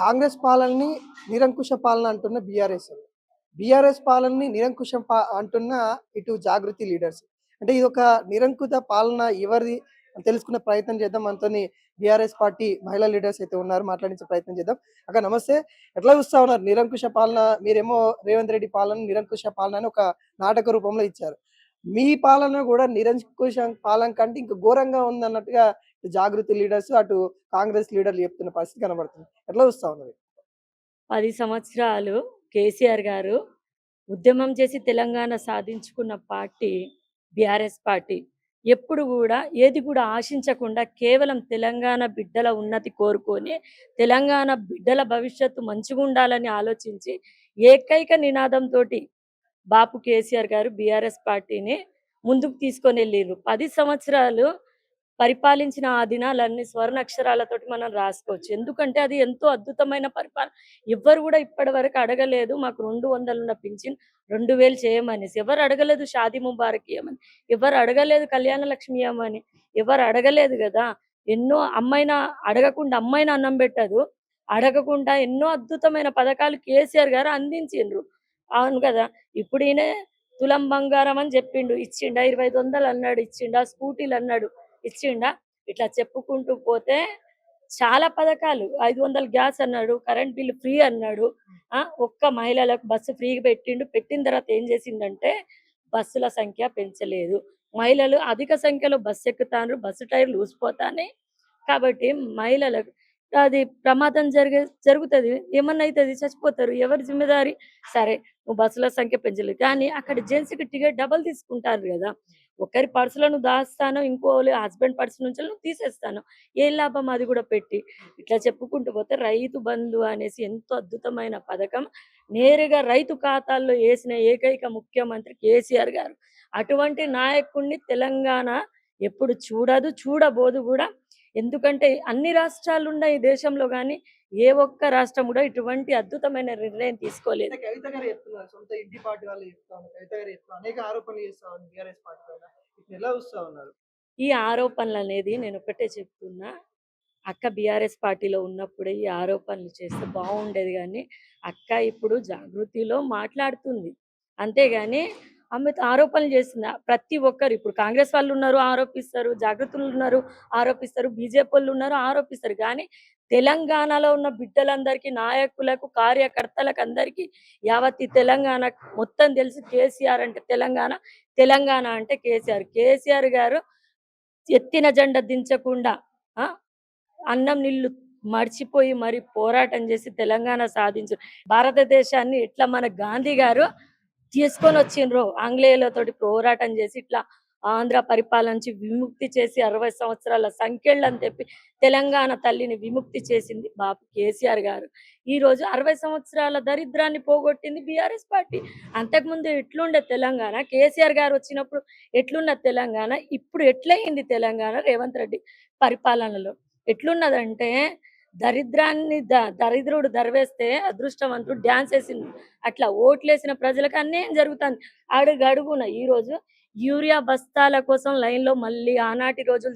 కాంగ్రెస్ పాలనని నిరంకుశ పాలన అంటున్న బీఆర్ఎస్. బీఆర్ఎస్ పాలనని నిరంకుశం అంటున్న ఇటు జాగృతి లీడర్స్. అంటే ఇదొక నిరంకుశ పాలన ఎవరిది అని తెలుసుకునే ప్రయత్నం చేద్దాం. మనతోని బీఆర్ఎస్ పార్టీ మహిళా లీడర్స్ అయితే ఉన్నారు. మాట్లాడించే ప్రయత్నం చేద్దాం. అక్క నమస్తే. ఎట్లా చూస్తా ఉన్నారు నిరంకుశ పాలన? మీరేమో రేవంత్ రెడ్డి పాలన నిరంకుశ పాలన అని ఒక నాటక రూపంలో ఇచ్చారు. మీ పాలన కూడా నిరంకుశ పాలన కంటే ఇంకా ఘోరంగా ఉందన్నట్టుగా ఇటు జాగృతి లీడర్స్, అటు కాంగ్రెస్ లీడర్లు చెప్తున్న పరిస్థితి కనబడుతుంది. ఎట్లా చూస్తా ఉన్నారు? 10 సంవత్సరాలు కేసీఆర్ గారు ఉద్యమం చేసి తెలంగాణ సాధించుకున్న పార్టీ బీఆర్ఎస్ పార్టీ. ఎప్పుడు గూడా ఏది కూడా ఆశించకుండా కేవలం తెలంగాణ బిడ్డల ఉన్నతి కోరుకొని, తెలంగాణ బిడ్డల భవిష్యత్తు మంచిగుండాలని ఆలోచించి ఏకైక నినాదంతోటి బాపు కేసీఆర్ గారు బీఆర్ఎస్ పార్టీని ముందుకు తీసుకొనెళ్ళిర్రు. 10 సంవత్సరాలు పరిపాలించిన ఆ దినాలన్నీ స్వర్ణాక్షరాలతోటి మనం రాసుకోవచ్చు. ఎందుకంటే అది ఎంతో అద్భుతమైన పరిపాలన. ఎవ్వరు గూడా ఇప్పటివరకు అడగలేదు మాకు 200 ఉన్న పింఛన్ 2000 చేయమనేసి. ఎవరు అడగలేదు షాదీ ముబారక్ ఇయ్యమని. ఎవరు అడగలేదు కళ్యాణ లక్ష్మి ఇయ్యమని. ఎవరు అడగలేదు గదా! ఎన్నో అమ్మాయినా అడగకుండా అమ్మాయిన అన్నం పెట్టదు. అడగకుండా ఎన్నో అద్భుతమైన పథకాలు కేసీఆర్ గారు అందించిండ్రు. అవును గదా! ఇప్పుడు ఈయన తులం బంగారం అని చెప్పిండు. ఇచ్చిండా? 2500 అన్నాడు ఇచ్చిండా? స్కూటీలు అన్నాడు ఇచ్చిండా? ఇట్లా చెప్పుకుంటూ పోతే చాలా పథకాలు 500 గ్యాస్ అన్నాడు, కరెంట్ బిల్ ఫ్రీ అన్నాడు. ఒక్క మహిళలకు బస్సు ఫ్రీగా పెట్టిండు. పెట్టిన తర్వాత ఏం చేసిండంటే బస్సుల సంఖ్య పెంచలేదు. మహిళలు అధిక సంఖ్యలో బస్సు ఎక్కుతారు, బస్సు టైర్లు ఊసిపోతాయి. కాబట్టి మహిళలకు అది ప్రమాదం జరుగుతుంది. ఏమన్నా అవుతుంది, చచ్చిపోతారు. ఎవరి జిమ్మెదారి? సరే నువ్వు బస్సుల సంఖ్య పెంచలేదు కానీ అక్కడ జెంట్స్కి టికెట్ డబల్ తీసుకుంటారు కదా. ఒకరి పర్సులను దాస్తాను, ఇంకో హస్బెండ్ పర్సు నుంచి నువ్వు తీసేస్తాను. ఏ లాభం అది కూడా పెట్టి. ఇట్లా చెప్పుకుంటూ పోతే రైతు బంధు అనేసి ఎంతో అద్భుతమైన పథకం నేరుగా రైతు ఖాతాల్లో వేసిన ఏకైక ముఖ్యమంత్రి కేసీఆర్ గారు. అటువంటి నాయకుడిని తెలంగాణ ఎప్పుడు చూడదు, చూడబోదు కూడా. ఎందుకంటే అన్ని రాష్ట్రాలు ఉన్నాయి దేశంలో కానీ ఏ ఒక్క రాష్ట్రం కూడా ఇటువంటి అద్భుతమైన నిర్ణయం తీసుకోలేదు. కవిత గారు చెప్తున్నారు, సొంత ఇంటి పార్టీ వాళ్ళు చెప్తా ఉన్నారు, కవిత గారు చెప్తున్నారు, అనేక ఆరోపణలు చేస్తా ఉన్నారు బీఆర్ఎస్ పార్టీ పైన. ఇట్లా ఎలా చూస్తా ఉన్నారు? ఈ ఆరోపణలు అనేది నేను ఒకటే చెప్తున్నా, అక్క బీఆర్ఎస్ పార్టీలో ఉన్నప్పుడే ఈ ఆరోపణలు చేస్తే బాగుండేది కానీ అక్క ఇప్పుడు జాగృతిలో మాట్లాడుతుంది. అంతేగాని ఆమె ఆరోపణలు చేస్తుంది. ప్రతి ఒక్కరు ఇప్పుడు కాంగ్రెస్ వాళ్ళు ఉన్నారు ఆరోపిస్తారు, జాగృతులు ఉన్నారు ఆరోపిస్తారు, బీజేపీ వాళ్ళు ఉన్నారు ఆరోపిస్తారు. కానీ తెలంగాణలో ఉన్న బిడ్డలందరికీ, నాయకులకు, కార్యకర్తలకు అందరికీ యావత్ తెలంగాణ మొత్తం తెలుసు. కేసీఆర్ అంటే తెలంగాణ, తెలంగాణ అంటే కేసీఆర్. కేసీఆర్ గారు ఎత్తిన జెండా దించకుండా అన్నం నీళ్లు మర్చిపోయి మరి పోరాటం చేసి తెలంగాణ సాధించారు. భారతదేశాన్ని ఎట్లా మన గాంధీ గారు తీసుకొని వచ్చిండ్రో ఆంగ్లేయులతోటి పోరాటం చేసి ఇట్లా ఆంధ్ర పరిపాలన నుంచి విముక్తి చేసి 60 సంవత్సరాల సంఖ్యలను తెప్పి తెలంగాణ తల్లిని విముక్తి చేసింది బాపు కేసీఆర్ గారు. ఈరోజు 60 సంవత్సరాల దరిద్రాన్ని పోగొట్టింది బీఆర్ఎస్ పార్టీ. అంతకుముందు ఎట్లుండే తెలంగాణ, కేసీఆర్ గారు వచ్చినప్పుడు ఎట్లున్న తెలంగాణ, ఇప్పుడు ఎట్లయింది తెలంగాణ రేవంత్ రెడ్డి పరిపాలనలో ఎట్లున్నదంటే దరిద్రాన్ని దరిద్రుడు దరివేస్తే అదృష్టవంతుడు డ్యాన్స్ వేసింది. అట్లా ఓట్లేసిన ప్రజలకు అన్యాయం జరుగుతుంది అడుగడుగున. ఈరోజు యూరియా బస్తాల కోసం లైన్లో మళ్ళీ ఆనాటి రోజులు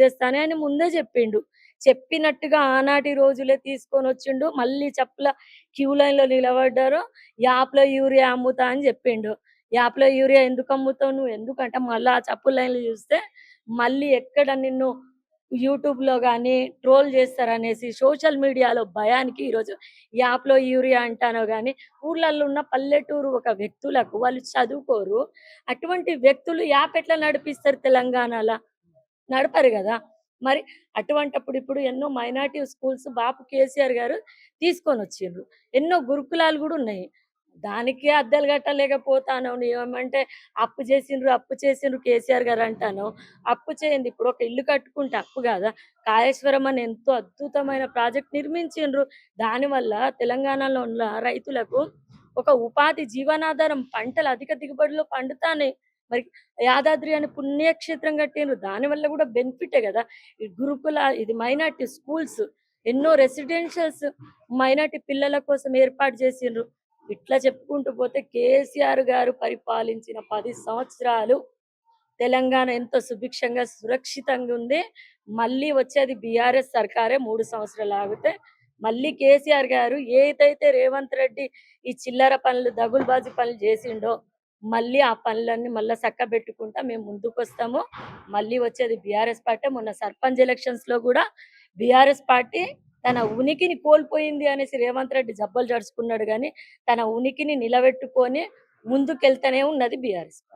తెస్తానే అని ముందే చెప్పిండు. చెప్పినట్టుగా ఆనాటి రోజులే తీసుకొని వచ్చిండు. మళ్ళీ చెప్పుల క్యూ లైన్లో నిలబడ్డారు. యాప్లో యూరియా అమ్ముతా అని చెప్పిండు. యాప్లో యూరియా ఎందుకు అమ్ముతావు నువ్వు? ఎందుకంటే మళ్ళీ ఆ చెప్పుల లైన్లు చూస్తే మళ్ళీ ఎక్కడ నిన్ను యూట్యూబ్లో కానీ ట్రోల్ చేస్తారనేసి సోషల్ మీడియాలో భయానికి ఈరోజు యాప్లో యూరియా అంటానో కానీ ఊర్లలో ఉన్న పల్లెటూరు ఒక వ్యక్తులకు వాళ్ళు చదువుకోరు. అటువంటి వ్యక్తులు యాప్ ఎట్లా నడిపిస్తారు? తెలంగాణలో నడపరు కదా. మరి అటువంటప్పుడు ఇప్పుడు ఎన్నో మైనారిటీ స్కూల్స్ బాపు కేసీఆర్ గారు తీసుకొని వచ్చిండ్రు. ఎన్నో గురుకులాలు కూడా ఉన్నాయి. దానికే అద్దెలు కట్టలేకపోతాను. ఏమంటే అప్పు చేసిండ్రు కేసీఆర్ గారు అంటాను. అప్పు చేయండి. ఇప్పుడు ఒక ఇల్లు కట్టుకుంటే అప్పు కాదా? కాళేశ్వరం అని ఎంతో అద్భుతమైన ప్రాజెక్ట్ నిర్మించిండ్రు. దానివల్ల తెలంగాణలో ఉన్న రైతులకు ఒక ఉపాధి జీవనాధారం, పంటలు అధిక దిగుబడిలో పండుతానే. మరి యాదాద్రి అని పుణ్యక్షేత్రం కట్టిండ్రు. దానివల్ల కూడా బెనిఫిటే కదా. ఈ గురుకుల ఇది మైనార్టీ స్కూల్స్ ఎన్నో రెసిడెన్షియల్స్ మైనార్టీ పిల్లల కోసం ఏర్పాటు చేసిండ్రు. ఇట్లా చెప్పుకుంటూ పోతే కేసీఆర్ గారు పరిపాలించిన 10 సంవత్సరాలు తెలంగాణ ఎంతో సుభిక్షంగా సురక్షితంగా ఉంది. మళ్ళీ వచ్చేది బీఆర్ఎస్ సర్కారే 3 సంవత్సరాలు ఆగితే మళ్ళీ కేసీఆర్ గారు ఏదైతే రేవంత్ రెడ్డి ఈ చిల్లర పనులు దగులుబాజీ పనులు చేసిండో మళ్ళీ ఆ పనులన్నీ మళ్ళీ చక్కబెట్టుకుంటా మేము ముందుకొస్తాము. మళ్ళీ వచ్చేది బీఆర్ఎస్ పార్టీ. మొన్న సర్పంచ్ ఎలక్షన్స్ లో కూడా బీఆర్ఎస్ పార్టీ తన ఉనికిని కోల్పోయింది అనేసి రేవంత్ రెడ్డి జబ్బలు జడుచుకున్నాడు, కానీ తన ఉనికిని నిలబెట్టుకొని ముందుకెళ్తూనే ఉన్నది బీఆర్ఎస్ పార్టీ.